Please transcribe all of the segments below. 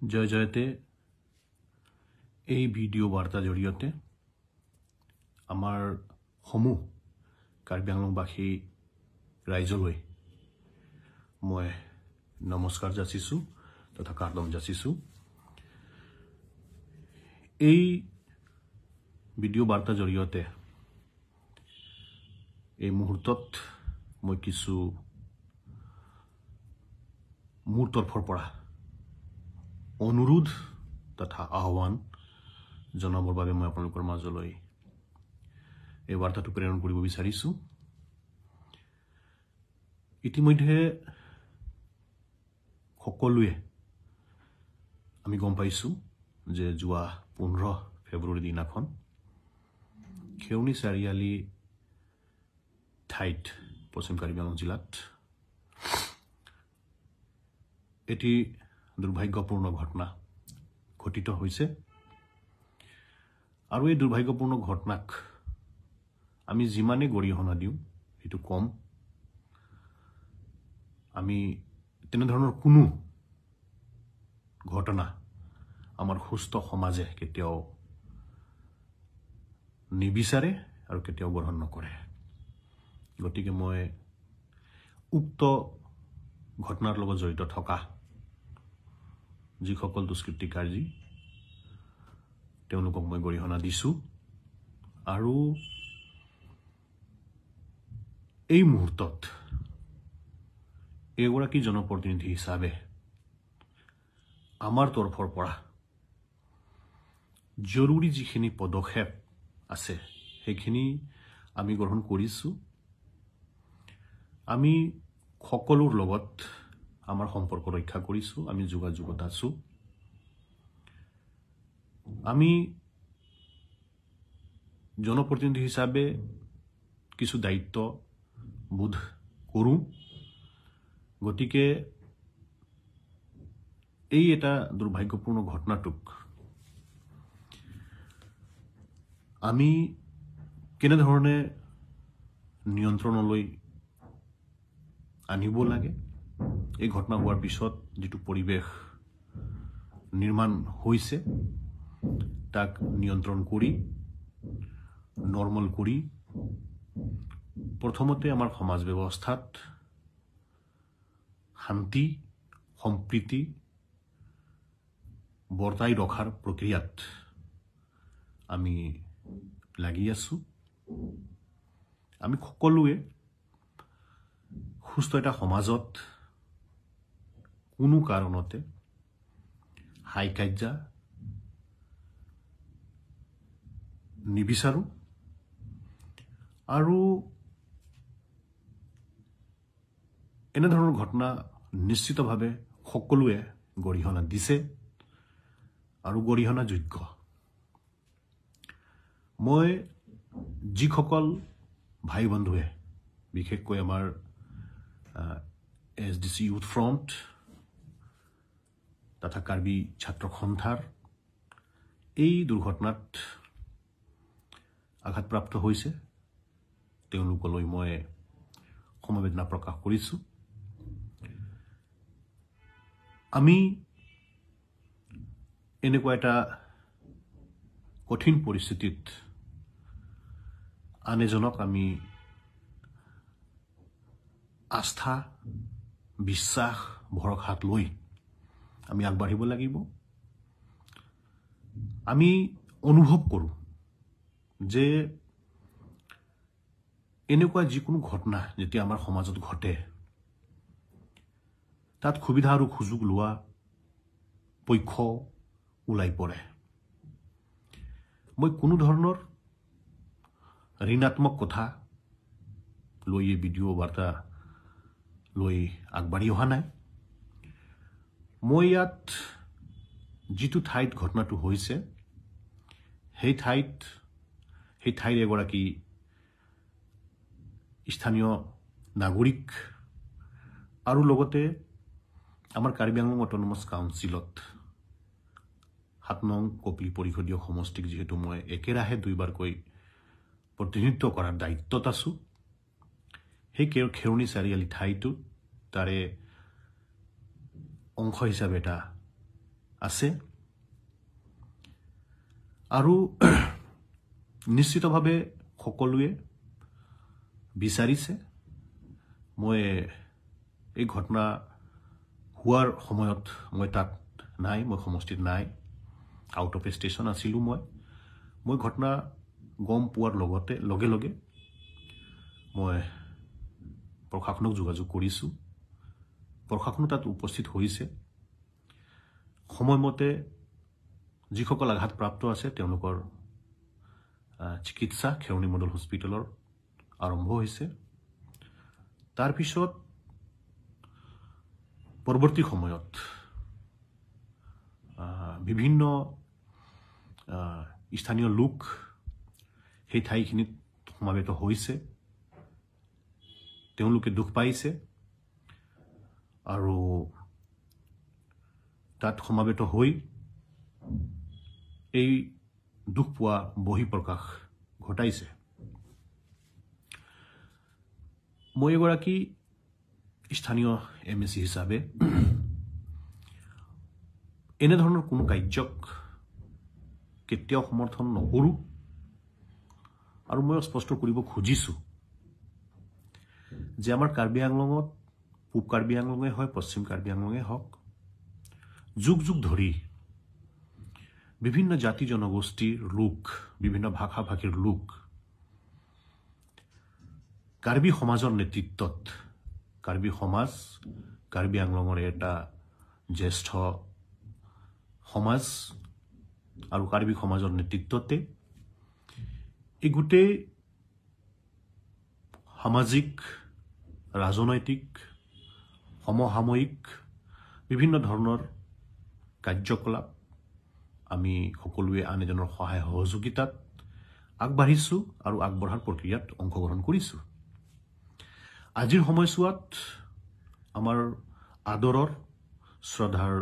জয় জয়তে এই ভিডিও বাৰ্তা জৰিয়তে আমাৰ সমূহ কাৰ্বি আংলংবাসী ৰাইজলৈ মই নমস্কাৰ যাচিছো তথা কাৰ্দম যাচিছো। এই ভিডিও বাৰ্তা জৰিয়তে এই মুহূৰ্তত মই কিছু মোৰ তৰফৰ পৰা অনুৰোধ তথা আহ্বান জনাবৰ বাবে মই আপোনালোকৰ মাজলৈ এই বাৰ্তাটো প্ৰেৰণ কৰিব বিচাৰিছো। ইতিমধ্যে সকলোৱে আমি গম পাইছো যে যোৱা 15 ফেব্ৰুৱাৰী দিনাখন খেউনি চাৰিআলি ঠাইত পশ্চিম কাৰ্বি আংলং জিলাত এটি দুৰ্ভাগ্যপূৰ্ণ ঘটনা ঘটিত হৈছে আৰু এই দুৰ্ভাগ্যপূৰ্ণ ঘটনাক আমি যিমানে গৰিহণা দিওঁ সেইটো কম। আমি তেনেধৰণৰ কোনো ঘটনা আমাৰ সুস্থ সমাজে কেতিয়াও নিবিচাৰে আৰু কেতিয়াও গ্ৰহণ নকৰে। গতিকে মই উক্ত ঘটনাৰ লগত জড়িত থকা যিসকল দুষ্কৃতিকাৰী তেওঁলোকক মই গৰিহণা দিছো আৰু এই মুহূৰ্তত এগৰাকী জনপ্ৰতিনিধি হিচাপে আমাৰ তৰফৰ পৰা জৰুৰী যিখিনি পদক্ষেপ আছে সেইখিনি আমি গ্ৰহণ কৰিছো। আমি সকলোৰ লগত আমাৰ সম্পৰ্ক ৰক্ষা কৰিছো, আমি যোগাযোগত আছো। আমি জনপ্ৰতিনিধি হিচাপে কিছু দায়িত্ব বোধ কৰো। গতিকে এই এটা দুৰ্ভাগ্যপূৰ্ণ ঘটনাটোক আমি কেনেধৰণে নিয়ন্ত্ৰণলৈ আনিব লাগে, এই ঘটনা হোৱাৰ পিছত যিটো পৰিৱেশ নিৰ্মাণ হৈছে তাক নিয়ন্ত্ৰণ কৰি নৰ্মেল কৰি প্ৰথমতে আমাৰ সমাজ ব্যৱস্থাত শান্তি সম্প্ৰীতি বৰ্তাই ৰখাৰ প্ৰক্ৰিয়াত আমি লাগি আছো। আমি সকলোৱে সুস্থ এটা সমাজত কোনো কাৰণতে হাই কাজিয়া নিবিচাৰো আৰু এনেধৰণৰ ঘটনা নিশ্চিতভাৱে সকলোৱে গৰিহণা দিছে আৰু গৰিহণা যোগ্য। মই যিসকল ভাই বন্ধুৱে বিশেষকৈ আমাৰ SDC ইউথ ফ্ৰণ্ট তথা কাৰ্বি ছাত্ৰ সন্থাৰ এই দুৰ্ঘটনাত আঘাতপ্ৰাপ্ত হৈছে তেওঁলোকলৈ মই সমবেদনা প্ৰকাশ কৰিছো। আমি এনেকুৱা এটা কঠিন পৰিস্থিতিত আন এজনক আমি আস্থা বিশ্বাস ভৰসাত লৈ আমি আগবাঢ়িব লাগিব। আমি অনুভৱ কৰো যে এনেকুৱা যিকোনো ঘটনা যেতিয়া আমাৰ সমাজত ঘটে তাত সুবিধা আৰু সুযোগ লোৱা পক্ষ ওলাই পৰে। মই কোনো ধৰণৰ ঋণাত্মক কথা লৈ এই ভিডিঅ' বাৰ্তা লৈ আগবাঢ়ি অহা নাই। মই ইয়াত যিটো ঠাইত ঘটনাটো হৈছে সেই ঠাইৰ এগৰাকী স্থানীয় নাগৰিক আৰু লগতে আমাৰ কাৰ্বি আংলং অট'নমাছ কাউন্সিলত 7 নং কপিলী পৰিষদীয় সমষ্টিক যিহেতু মই একেৰাহে দুইবাৰকৈ প্ৰতিনিধিত্ব কৰাৰ দায়িত্বত আছো, সেই খেউনি চাৰিআলি ঠাইটো তাৰে অংশ হিচাপে এটা আছে আৰু নিশ্চিতভাৱে সকলোৱে বিচাৰিছে মই এই ঘটনা হোৱাৰ সময়ত মই তাত নাই, মই সমষ্টিত নাই, আউট অফ ষ্টেচন আছিলোঁ। মই ঘটনা গম পোৱাৰ লগে লগে মই প্ৰশাসনক যোগাযোগ কৰিছোঁ। প্ৰশাসনো তাত উপস্থিত হৈছে। সময়মতে যিসকল আঘাতপ্ৰাপ্ত আছে তেওঁলোকৰ চিকিৎসা খেৰণী মণ্ডল হস্পিটেলৰ আৰম্ভ হৈছে। তাৰপিছত পৰৱৰ্তী সময়ত বিভিন্ন স্থানীয় লোক সেই ঠাইখিনিত সমাবেত হৈছে। তেওঁলোকে দুখ পাইছে আৰু তাত সমাবেত হৈ এই দুখ পোৱা বহিঃপ্ৰকাশ ঘটাইছে। মই এগৰাকী স্থানীয় MSC হিচাপে এনেধৰণৰ কোনো কাৰ্যক কেতিয়াও সমৰ্থন নকৰোঁ আৰু মই স্পষ্ট কৰিব খুজিছোঁ যে আমাৰ কাৰ্বি আংলঙত পূব কাৰ্বি আংলঙে হয়, পশ্চিম কাৰ্বি আংলঙে হওক, যুগ যুগ ধৰি বিভিন্ন জাতি জনগোষ্ঠীৰ লোক, বিভিন্ন ভাষা ভাষীৰ লোক কাৰ্বি সমাজৰ নেতৃত্বত, কাৰ্বি সমাজ কাৰ্বি আংলঙৰ এটা জ্যেষ্ঠ সমাজ আৰু কাৰ্বি সমাজৰ নেতৃত্বতে এই গোটেই সামাজিক, ৰাজনৈতিক, সমসাময়িক বিভিন্ন ধৰণৰ কাৰ্যকলাপ আমি সকলোৱে আন এজনৰ সহায় সহযোগিতাত আগবাঢ়িছোঁ আৰু আগবঢ়াৰ প্ৰক্ৰিয়াত অংশগ্ৰহণ কৰিছোঁ। আজিৰ সময়ছোৱাত আমাৰ আদৰৰ শ্ৰদ্ধাৰ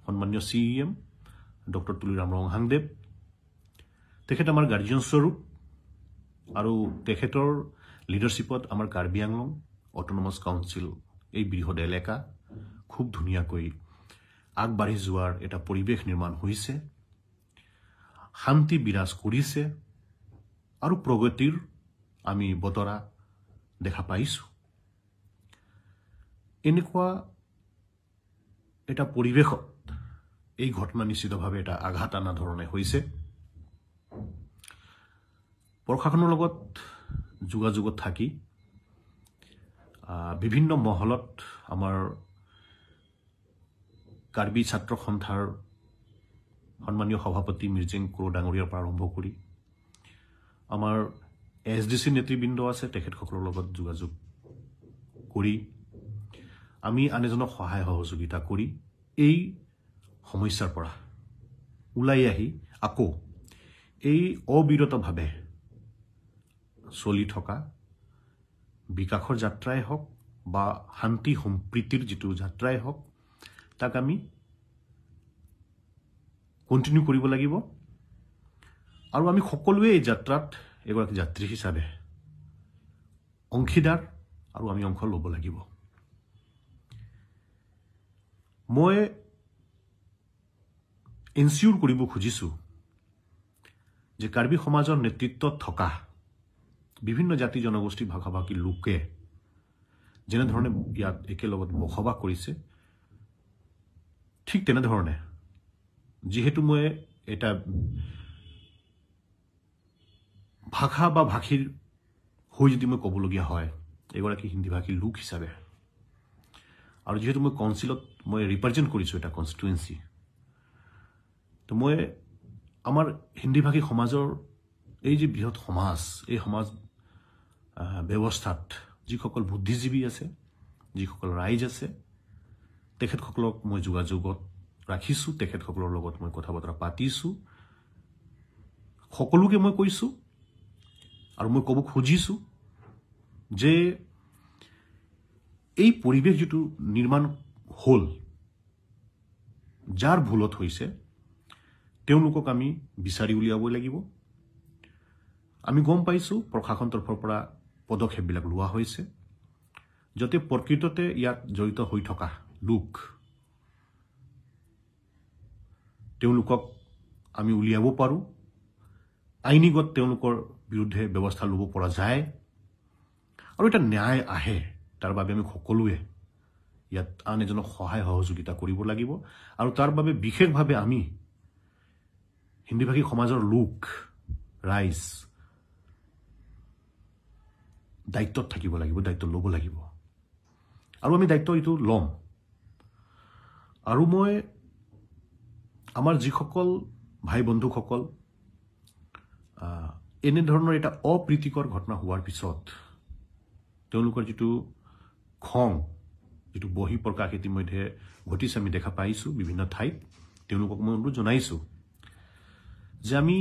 সন্মানীয় CEM ডক্টৰ তুলিৰাম ৰংহাংদেৱ, তেখেত আমাৰ গাৰ্জিয়ন স্বৰূপ আৰু তেখেতৰ লিডাৰশ্বিপত আমাৰ কাৰ্বি আংলং অট'নমাছ কাউন্সিল এই বৃহৎ এলেকা খুব ধুনীয়াকৈ আগবাঢ়ি যোৱাৰ এটা পৰিৱেশ নিৰ্মাণ হৈছে, শান্তি বিৰাজ কৰিছে আৰু প্ৰগতিৰ আমি বতৰা দেখা পাইছোঁ। এনেকুৱা এটা পৰিৱেশত এই ঘটনা নিশ্চিতভাৱে এটা আঘাত আনা ধৰণে হৈছে। প্ৰশাসনৰ লগত যোগাযোগত থাকি বিভিন্ন মহলত আমাৰ কাৰ্বি ছাত্ৰ সন্থাৰ সন্মানীয় সভাপতি মিৰ্জেং কুৰো ডাঙৰীয়াৰ পৰা আৰম্ভ কৰি আমাৰ SDC নেতৃবৃন্দ আছে, তেখেতসকলৰ লগত যোগাযোগ কৰি আমি আন এজনক সহায় সহযোগিতা কৰি এই সমস্যাৰ পৰা ওলাই আহি আকৌ এই অবিৰতভাৱে চলি থকা বিকাশৰ যাত্ৰাই হওক বা শান্তি সম্প্ৰীতিৰ যিটো যাত্ৰাই হওক তাক আমি কণ্টিনিউ কৰিব লাগিব আৰু আমি সকলোৱে এই যাত্ৰাত এগৰাকী যাত্ৰী হিচাপে অংশীদাৰ আৰু আমি অংশ ল'ব লাগিব। মই এনচিউৰ কৰিব খুজিছোঁ যে কাৰ্বি সমাজৰ নেতৃত্বত থকা বিভিন্ন জাতি জনগোষ্ঠী ভাষা ভাষী লোকে যেনেধৰণে ইয়াত একেলগত বসবাস কৰিছে ঠিক তেনেধৰণে, যিহেতু মই এটা ভাষা বা ভাষীৰ হৈ যদি মই ক'বলগীয়া হয় এগৰাকী হিন্দী ভাষী লোক হিচাপে, আৰু যিহেতু মই কাউন্সিলত মই ৰিপ্ৰেজেণ্ট কৰিছোঁ এটা কনষ্টিটুৱেঞ্চি, তো মই আমাৰ হিন্দী ভাষী সমাজৰ এই যে বৃহৎ সমাজ, এই সমাজ ব্যৱস্থাত যিসকল বুদ্ধিজীৱী আছে, যিসকল ৰাইজ আছে, তেখেতসকলক মই যোগাযোগত ৰাখিছোঁ, তেখেতসকলৰ লগত মই কথা বতৰা পাতিছোঁ। সকলোকে মই কৈছোঁ আৰু মই ক'ব খুজিছোঁ যে এই পৰিৱেশ যিটো নিৰ্মাণ হ'ল, যাৰ ভুলত হৈছে তেওঁলোকক আমি বিচাৰি উলিয়াব লাগিব। আমি গম পাইছোঁ প্ৰশাসন তৰফৰ পৰা পদক্ষেপবিলাক লোৱা হৈছে যাতে প্ৰকৃততে ইয়াত জড়িত হৈ থকা লোক তেওঁলোকক আমি উলিয়াব পাৰোঁ, আইনীগত তেওঁলোকৰ বিৰুদ্ধে ব্যৱস্থা ল'ব পৰা যায় আৰু এটা ন্যায় আহে। তাৰ বাবে আমি সকলোৱে ইয়াত আন এজনক সহায় সহযোগিতা কৰিব লাগিব আৰু তাৰ বাবে বিশেষভাৱে আমি হিন্দীভাষী সমাজৰ লোক, ৰাইজ দায়িত্বত থাকিব লাগিব, দায়িত্ব ল'ব লাগিব আৰু আমি দায়িত্ব এইটো ল'ম। আৰু মই আমাৰ যিসকল ভাই বন্ধুসকল এনেধৰণৰ এটা অপ্ৰীতিকৰ ঘটনা হোৱাৰ পিছত তেওঁলোকৰ যিটো খং, যিটো বহি প্ৰকাশ ইতিমধ্যে ঘটিছে, আমি দেখা পাইছোঁ বিভিন্ন ঠাইত। তেওঁলোকক মই অনুৰোধ জনাইছোঁ যে আমি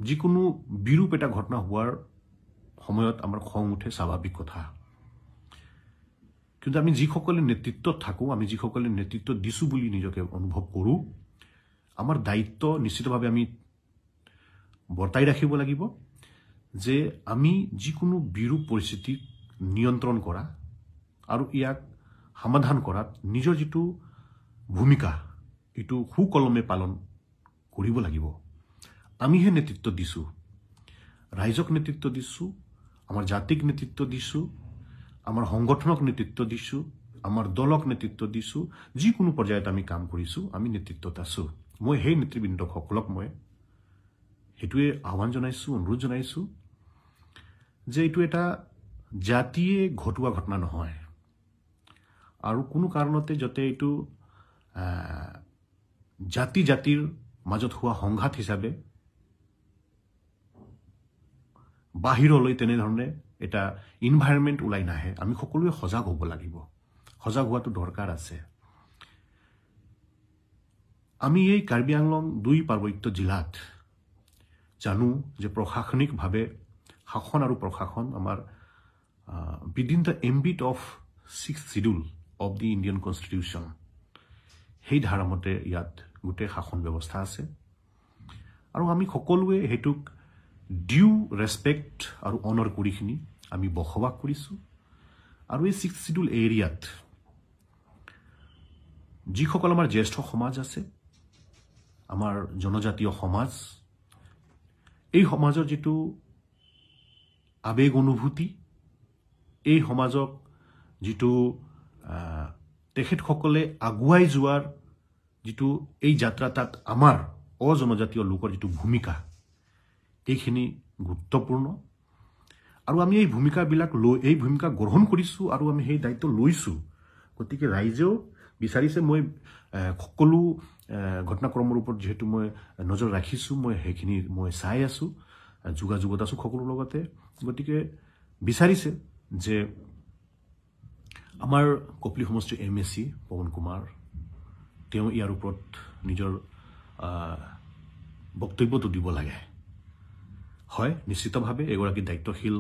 যিকোনো বিৰূপ এটা ঘটনা হোৱাৰ সময়ত আমাৰ খং উঠে, স্বাভাৱিক কথা। কিন্তু আমি যিসকলে নেতৃত্বত থাকোঁ, আমি যিসকলে নেতৃত্ব দিছোঁ বুলি নিজকে অনুভৱ কৰোঁ, আমাৰ দায়িত্ব নিশ্চিতভাৱে আমি বৰ্তাই ৰাখিব লাগিব যে আমি যিকোনো বিৰূপ পৰিস্থিতিক নিয়ন্ত্ৰণ কৰা আৰু ইয়াক সমাধান কৰাত নিজৰ যিটো ভূমিকা, এইটো সুকলমে পালন কৰিব লাগিব। আমিহে নেতৃত্ব দিছোঁ, ৰাইজক নেতৃত্ব দিছোঁ, আমাৰ জাতিক নেতৃত্ব দিছোঁ, আমাৰ সংগঠনক নেতৃত্ব দিছোঁ, আমাৰ দলক নেতৃত্ব দিছোঁ। যিকোনো পৰ্যায়ত আমি কাম কৰিছোঁ, আমি নেতৃত্বত আছোঁ। মই সেই নেতৃবৃন্দসকলক মই সেইটোৱে আহ্বান জনাইছোঁ, অনুৰোধ জনাইছোঁ যে এইটো এটা জাতিয়ে ঘটোৱা ঘটনা নহয় আৰু কোনো কাৰণতে যাতে এইটো জাতিৰ মাজত হোৱা সংঘাত হিচাপে বাহিৰলৈ তেনেধৰণে এটা ইনভাইৰনমেণ্ট ওলাই নাহে। আমি সকলোৱে সজাগ হ'ব লাগিব, সজাগ হোৱাটো দৰকাৰ আছে। আমি এই কাৰ্বি আংলং 2 পাৰ্বত্য জিলাত জানো যে প্ৰশাসনিকভাৱে শাসন আৰু প্ৰশাসন আমাৰ within the ambit of 6th schedule of the Indian Constitution, সেই ধাৰামতে ইয়াত গোটেই শাসন ব্যৱস্থা আছে আৰু আমি সকলোৱে সেইটোক ডিউ ৰেছপেক্ট আৰু অনাৰ কৰিখিনি আমি বসবাস কৰিছোঁ। আৰু এই 6th schedule এৰিয়াত যিসকল আমাৰ জ্যেষ্ঠ সমাজ আছে, আমাৰ জনজাতীয় সমাজ, এই সমাজৰ যিটো আবেগ অনুভূতি, এই সমাজক যিটো তেখেতসকলে আগুৱাই যোৱাৰ যিটো এই যাত্ৰা, তাত আমাৰ অজনজাতীয় লোকৰ যিটো ভূমিকা, এইখিনি গুৰুত্বপূৰ্ণ। আৰু আমি এই ভূমিকাবিলাক এই ভূমিকা গ্ৰহণ কৰিছোঁ আৰু আমি সেই দায়িত্ব লৈছোঁ। গতিকে ৰাইজেও বিচাৰিছে, মই সকলো ঘটনাক্ৰমৰ ওপৰত যিহেতু মই নজৰ ৰাখিছোঁ, মই সেইখিনি মই চাই আছোঁ, যোগাযোগত আছোঁ সকলোৰ লগতে। গতিকে বিচাৰিছে যে আমাৰ কপলি সমষ্টিৰ MAC পৱন কুমাৰ, তেওঁ ইয়াৰ ওপৰত নিজৰ বক্তব্যটো দিব লাগে। হয়, নিশ্চিতভাৱে এগৰাকী দায়িত্বশীল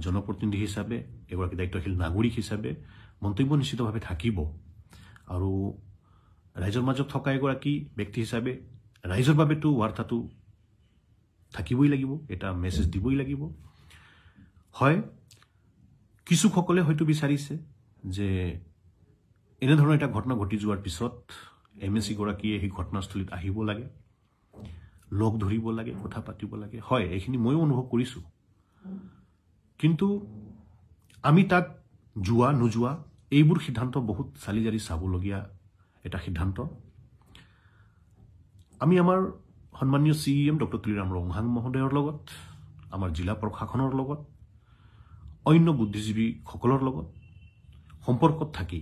জনপ্ৰতিনিধি হিচাপে, এগৰাকী দায়িত্বশীল নাগৰিক হিচাপে মন্তব্য নিশ্চিতভাৱে থাকিব আৰু ৰাইজৰ মাজত থকা এগৰাকী ব্যক্তি হিচাপে ৰাইজৰ বাবেতো বাৰ্তাটো থাকিবই লাগিব, এটা মেছেজ দিবই লাগিব। হয়, কিছুসকলে হয়তো বিচাৰিছে যে এনেধৰণৰ এটা ঘটনা ঘটি যোৱাৰ পিছত MAC গৰাকীয়ে সেই ঘটনাস্থলীত আহিব লাগে, লগ ধৰিব লাগে, কথা পাতিব লাগে। হয়, এইখিনি ময়ো অনুভৱ কৰিছোঁ। কিন্তু আমি তাত যোৱা নোযোৱা এইবোৰ সিদ্ধান্ত বহুত চালি জাৰি চাবলগীয়া এটা সিদ্ধান্ত। আমি আমাৰ সন্মানীয় CEM ডক্টৰ তুলিৰাম ৰংহাং মহোদয়ৰ লগত, আমাৰ জিলা প্ৰশাসনৰ লগত, অন্য বুদ্ধিজীৱীসকলৰ লগত সম্পৰ্কত থাকি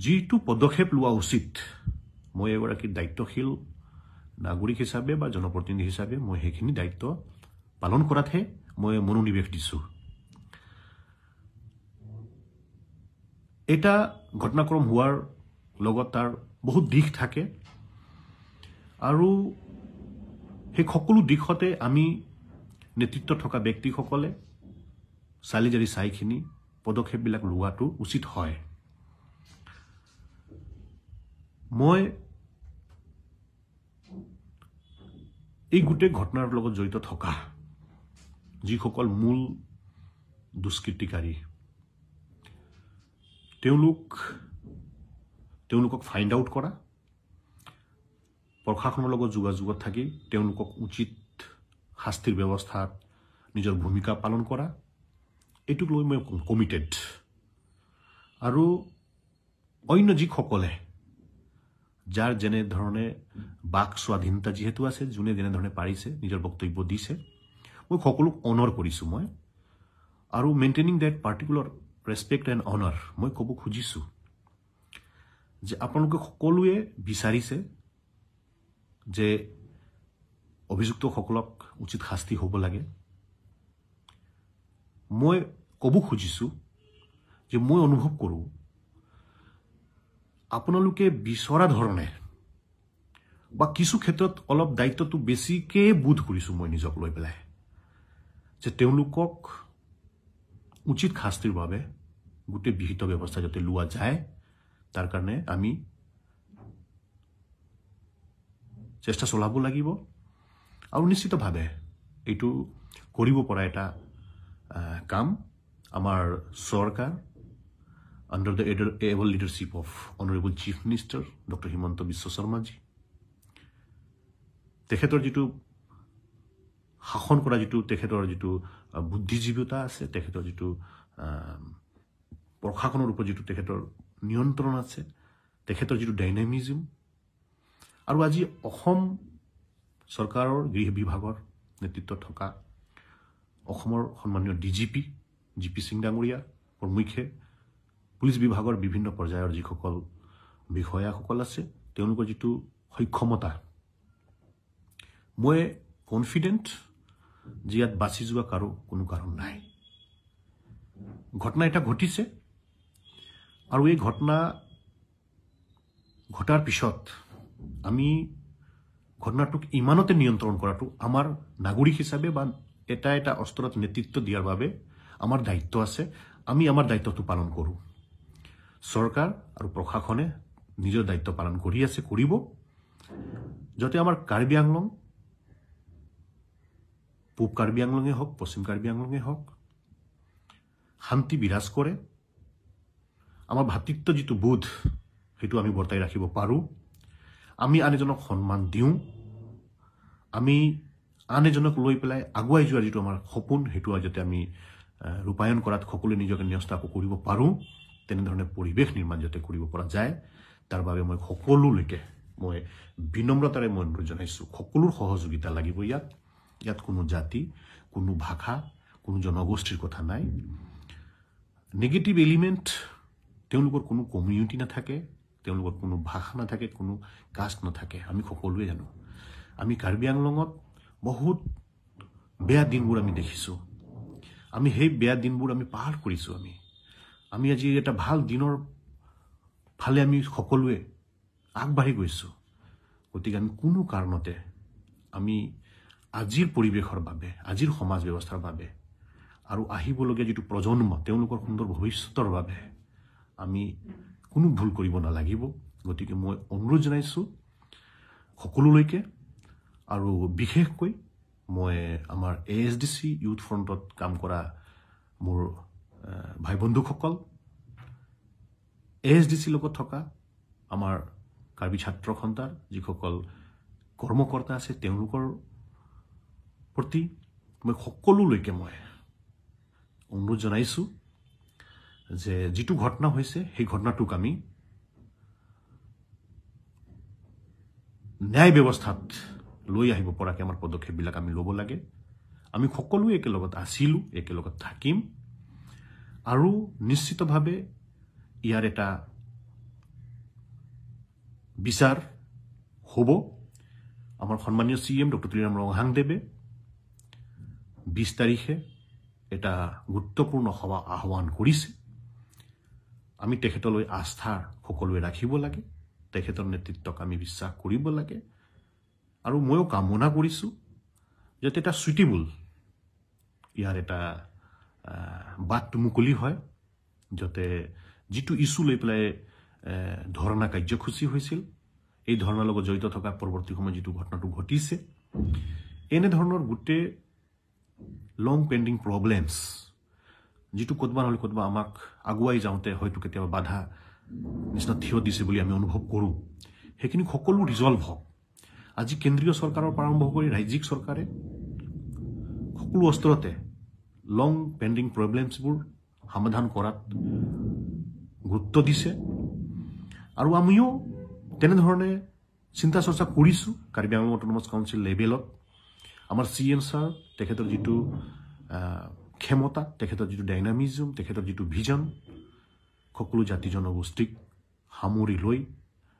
যিটো পদক্ষেপ লোৱা উচিত, মই এগৰাকী দায়িত্বশীল নাগৰিক হিচাপে বা জনপ্ৰতিনিধি হিচাপে মই সেইখিনি দায়িত্ব পালন কৰাতহে মই মনোনিৱেশ দিছোঁ। এটা ঘটনাক্ৰম হোৱাৰ লগত তাৰ বহুত দিশ থাকে আৰু সেই সকলো দিশতে আমি নেতৃত্বত থকা ব্যক্তিসকলে চালি জাৰি চাইখিনি পদক্ষেপবিলাক লোৱাটো উচিত হয়। মই এই গোটেই ঘটনাৰ লগত জড়িত থকা যিসকল মূল দুষ্কৃতিকাৰী, তেওঁলোক তেওঁলোকক ফাইণ্ড আউট কৰা, প্ৰশাসনৰ লগত যোগাযোগত থাকি তেওঁলোকক উচিত শাস্তিৰ ব্যৱস্থাত নিজৰ ভূমিকা পালন কৰা, এইটোক লৈ মই কমিটেড। আৰু অন্য যিসকলে যাৰ যেনেধৰণে বাক স্বাধীনতা যিহেতু আছে, যোনে যেনেধৰণে পাৰিছে নিজৰ বক্তব্য দিছে, মই সকলোক অনাৰ কৰিছোঁ মই। আৰু maintaining that particular respect and honour মই ক'ব খুজিছোঁ যে আপোনালোকে সকলোৱে বিচাৰিছে যে অভিযুক্তসকলক উচিত শাস্তি হ'ব লাগে। মই ক'ব খুজিছোঁ যে মই অনুভৱ কৰোঁ আপোনালোকে বিচৰা ধৰণে বা কিছু ক্ষেত্ৰত অলপ দায়িত্বটো বেছিকে বোধ কৰিছোঁ মই নিজক লৈ পেলাই, যে তেওঁলোকক উচিত শাস্তিৰ বাবে গোটেই বিহিত ব্যৱস্থা যাতে লোৱা যায়, তাৰ কাৰণে আমি চেষ্টা চলাব লাগিব। আৰু নিশ্চিতভাৱে এইটো কৰিব পৰা এটা কাম আমাৰ চৰকাৰ under the able leadership of Honorable Chief Minister Dr. Himanta Biswa Sarmaji, তেখেতৰ যিটো শাসন কৰা যিটো তেখেতৰ যিটো বুদ্ধিজীৱিতা আছে, তেখেতৰ যিটো প্ৰশাসনৰ ওপৰত যিটো তেখেতৰ নিয়ন্ত্ৰণ আছে, তেখেতৰ যিটো ডাইনামিজম, আৰু আজি অসম চৰকাৰৰ গৃহ বিভাগৰ নেতৃত্বত থকা অসমৰ সন্মানীয় DGP GP সিং ডাঙৰীয়া প্ৰমুখ্যে পুলিচ বিভাগৰ বিভিন্ন পৰ্যায়ৰ যিসকল বিষয়াসকল আছে, তেওঁলোকৰ যিটো সক্ষমতা, মই কনফিডেণ্ট যে ইয়াত বাচি যোৱা কাৰো কোনো কাৰণ নাই। ঘটনা এটা ঘটিছে আৰু এই ঘটনা ঘটাৰ পিছত আমি ঘটনাটোক ইমানতে নিয়ন্ত্ৰণ কৰাটো আমাৰ নাগৰিক হিচাপে বা এটা অস্ত্ৰত নেতৃত্ব দিয়াৰ বাবে আমাৰ দায়িত্ব আছে। আমি আমাৰ দায়িত্বটো পালন কৰোঁ। চৰকাৰ আৰু প্ৰশাসনে নিজৰ দায়িত্ব পালন কৰি আছে, কৰিব, যাতে আমাৰ কাৰ্বি আংলং, পূব কাৰ্বি আংলঙে হওক, পশ্চিম কাৰ্বি আংলঙে হওক, শান্তি বিৰাজ কৰে। আমাৰ ভাতৃত্ব যিটো বোধ সেইটো আমি বৰ্তাই ৰাখিব পাৰোঁ। আমি আন এজনক সন্মান দিওঁ। আমি আন এজনক লৈ পেলাই আগুৱাই যোৱাৰ যিটো আমাৰ সপোন, সেইটো যাতে আমি ৰূপায়ণ কৰাত সকলোৱে নিজকে ন্যস্ত কৰিব পাৰোঁ, তেনেধৰণে পৰিৱেশ নিৰ্মাণ যাতে কৰিব পৰা যায়, তাৰ বাবে মই সকলোলৈকে মই বিনম্ৰতাৰে মই অনুৰোধ জনাইছোঁ। সকলোৰ সহযোগিতা লাগিব ইয়াত। ইয়াত কোনো জাতি, কোনো ভাষা, কোনো জনগোষ্ঠীৰ কথা নাই। নেগেটিভ এলিমেণ্ট, তেওঁলোকৰ কোনো কমিউনিটি নাথাকে, তেওঁলোকৰ কোনো ভাষা নাথাকে, কোনো কাষ্ট নাথাকে। আমি সকলোৱে জানো আমি কাৰ্বি আংলঙত বহুত বেয়া দিনবোৰ আমি দেখিছোঁ। আমি সেই বেয়া দিনবোৰ আমি পাৰ কৰিছোঁ। আমি আজি এটা ভাল দিনৰ ফালে আমি সকলোৱে আগবাঢ়ি গৈছোঁ। গতিকে আমি কোনো কাৰণতে আমি আজিৰ পৰিৱেশৰ বাবে, আজিৰ সমাজ ব্যৱস্থাৰ বাবে আৰু আহিবলগীয়া যিটো প্ৰজন্ম, তেওঁলোকৰ সুন্দৰ ভৱিষ্যতৰ বাবে আমি কোনো ভুল কৰিব নালাগিব। গতিকে মই অনুৰোধ জনাইছোঁ সকলোলৈকে, আৰু বিশেষকৈ মই আমাৰ ASDC ইউথ ফ্ৰণ্টত কাম কৰা মোৰ ভাই বন্ধুসকল, ASDC লগত থকা আমাৰ কাৰ্বি ছাত্ৰ সন্থাৰ যিসকল কৰ্মকৰ্তা আছে, তেওঁলোকৰ প্ৰতি মই সকলোলৈকে মই অনুৰোধ জনাইছোঁ যে যিটো ঘটনা হৈছে সেই ঘটনাটোক আমি ন্যায় ব্যৱস্থাত লৈ আহিব পৰাকৈ আমাৰ পদক্ষেপবিলাক আমি ল'ব লাগে। আমি সকলোৱে একেলগত আছিলোঁ, একেলগত থাকিম, আৰু নিশ্চিতভাৱে ইয়াৰ এটা বিচাৰ হ'ব। আমাৰ সন্মানীয় CM ডক্টৰ তুলিৰাম ৰংহাংদেৱে 20 তাৰিখে এটা গুৰুত্বপূৰ্ণ সভা আহ্বান কৰিছে। আমি তেখেতলৈ আস্থা সকলোৱে ৰাখিব লাগে, তেখেতৰ নেতৃত্বক আমি বিশ্বাস কৰিব লাগে, আৰু ময়ো কামনা কৰিছোঁ যাতে এটা সুইটেবল ইয়াৰ এটা বাটটো মুকলি হয়, যাতে যিটো ইছ্যু লৈ পেলাই ধৰ্ণা কাৰ্যসূচী হৈছিল, এই ধৰ্ণাৰ লগত জড়িত থকা পৰৱৰ্তী সময়ত যিটো ঘটনাটো ঘটিছে, এনেধৰণৰ গোটেই লং পেণ্ডিং প্ৰব্লেমছ, যিটো ক'তবা নহ'লে ক'তবা আমাক আগুৱাই যাওঁতে হয়তো কেতিয়াবা বাধা নিচিনা থিয় দিছে বুলি আমি অনুভৱ কৰোঁ সেইখিনি সকলো ৰিজল্ভ হওক আজি কেন্দ্ৰীয় চৰকাৰৰ পৰা আৰম্ভ কৰি ৰাজ্যিক চৰকাৰে সকলো স্তৰতে লং পেণ্ডিং প্ৰব্লেমছবোৰ সমাধান কৰাত গুৰুত্ব দিছে আৰু আমিও তেনেধৰণে চিন্তা চৰ্চা কৰিছোঁ কাৰ্বি আংলং অট'নমাছ কাউন্সিল লেভেলত আমাৰ CM ছাৰ তেখেতৰ যিটো ক্ষমতা তেখেতৰ যিটো ডাইনামিজম তেখেতৰ যিটো ভিজন সকলো জাতি জনগোষ্ঠীক সামৰি লৈ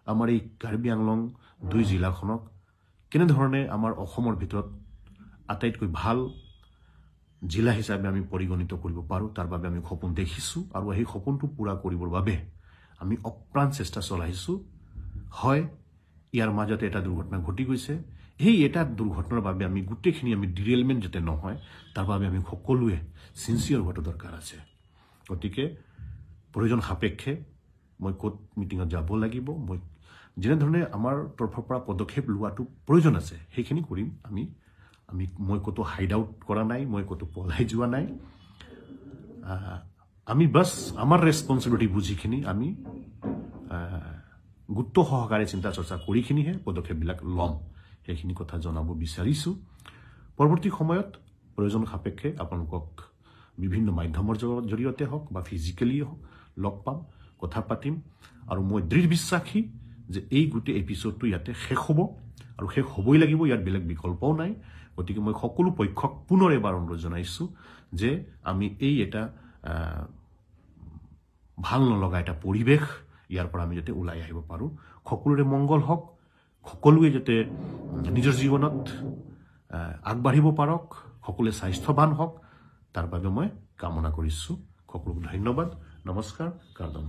আমাৰ এই কাৰ্বি আংলং 2 জিলাখনক কেনেধৰণে আমাৰ অসমৰ ভিতৰত আটাইতকৈ ভাল জিলা হিচাপে আমি পৰিগণিত কৰিব পাৰোঁ তাৰ বাবে আমি সপোন দেখিছোঁ আৰু এই সপোনটো পূৰা কৰিবৰ বাবে আমি অপ্ৰাণ চেষ্টা চলাইছোঁ হয় ইয়াৰ মাজতে এটা দুৰ্ঘটনা ঘটি গৈছে এই এটা দুৰ্ঘটনাৰ বাবে আমি গোটেইখিনি আমি ডিৰেলমেণ্ট যাতে নহয় তাৰ বাবে আমি সকলোৱে চিনচিয়াৰ হোৱাটো দৰকাৰ আছে গতিকে প্ৰয়োজন সাপেক্ষে মই ক'ত মিটিঙত যাব লাগিব মই যেনেধৰণে আমাৰ তৰফৰ পৰা পদক্ষেপ লোৱাটো প্ৰয়োজন আছে সেইখিনি কৰিম মই ক'তো হাইড আউট কৰা নাই মই ক'তো পলাই যোৱা নাই আমি বাছ আমাৰ ৰেছপন্সিবিলিটি বুজিখিনি আমি গুৰুত্ব সহকাৰে চিন্তা চৰ্চা কৰিখিনিহে পদক্ষেপবিলাক ল'ম সেইখিনি কথা জনাব বিচাৰিছোঁ পৰৱৰ্তী সময়ত প্ৰয়োজন সাপেক্ষে আপোনালোকক বিভিন্ন মাধ্যমৰ জৰিয়তে হওক বা ফিজিকেলি হওক লগ পাম কথা পাতিম আৰু মই দৃঢ় বিশ্বাসী যে এই গোটেই এপিছডটো ইয়াতে শেষ হ'ব আৰু শেষ হ'বই লাগিব ইয়াত বেলেগ বিকল্পও নাই গতিকে মই সকলো পক্ষক পুনৰ এবাৰ অনুৰোধ জনাইছোঁ যে আমি এই এটা ভাল নলগা এটা পৰিৱেশ ইয়াৰ পৰা আমি যাতে ওলাই আহিব পাৰোঁ সকলোৰে মংগল হওক সকলোৱে যাতে নিজৰ জীৱনত আগবাঢ়িব পাৰক সকলোৱে স্বাস্থ্যৱান হওক তাৰ বাবে মই কামনা কৰিছোঁ সকলোকে ধন্যবাদ নমস্কাৰ কাৰ্ডম